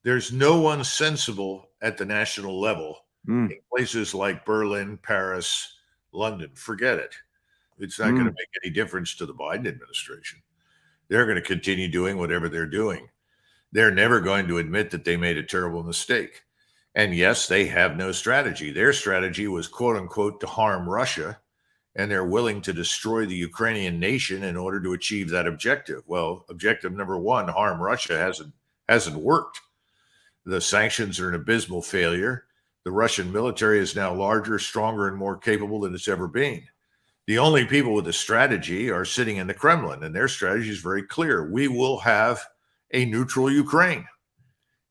There's no one sensible at the national level in places like Berlin, Paris, London. Forget it. It's not going to make any difference to the Biden administration. They're going to continue doing whatever they're doing. They're never going to admit that they made a terrible mistake. And yes, they have no strategy. Their strategy was, quote unquote, to harm Russia, and they're willing to destroy the Ukrainian nation in order to achieve that objective. Well, objective number one, harm Russia, hasn't worked. The sanctions are an abysmal failure. The Russian military is now larger, stronger, and more capable than it's ever been. The only people with a strategy are sitting in the Kremlin, and their strategy is very clear. We will have a neutral Ukraine.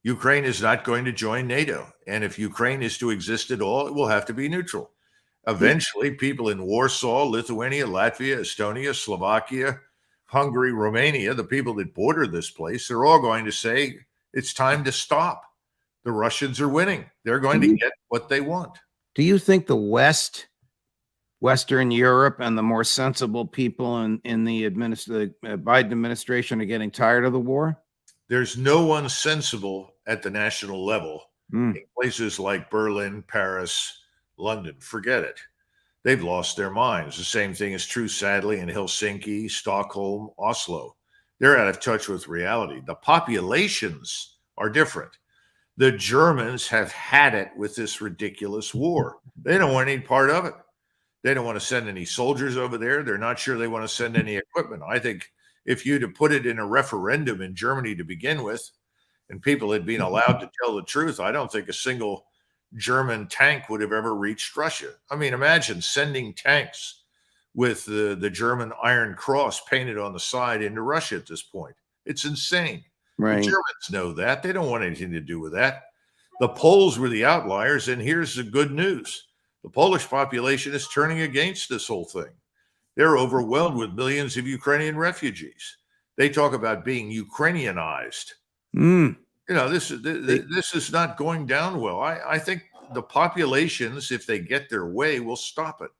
Ukraine is not going to join NATO. And if Ukraine is to exist at all, it will have to be neutral. Eventually, people in Warsaw, Lithuania, Latvia, Estonia, Slovakia, Hungary, Romania, the people that border this place, they're all going to say, it's time to stop. The Russians are winning. They're going to get what they want. Do you think the Western Europe and the more sensible people in the Biden administration are getting tired of the war? There's no one sensible at the national level in places like Berlin, Paris, London. Forget it. They've lost their minds. The same thing is true, sadly, in Helsinki, Stockholm, Oslo. They're out of touch with reality. The populations are different. The Germans have had it with this ridiculous war. They don't want any part of it. They don't want to send any soldiers over there. They're not sure they want to send any equipment. I think if you'd have put it in a referendum in Germany to begin with, and people had been allowed to tell the truth, I don't think a single German tank would have ever reached Russia. I mean, imagine sending tanks with the German Iron Cross painted on the side into Russia at this point. It's insane. Right. The Germans know that. They don't want anything to do with that. The Poles were the outliers, and here's the good news. The Polish population is turning against this whole thing. They're overwhelmed with millions of Ukrainian refugees. They talk about being Ukrainianized. You know, this is not going down well. I think the populations, if they get their way, will stop it.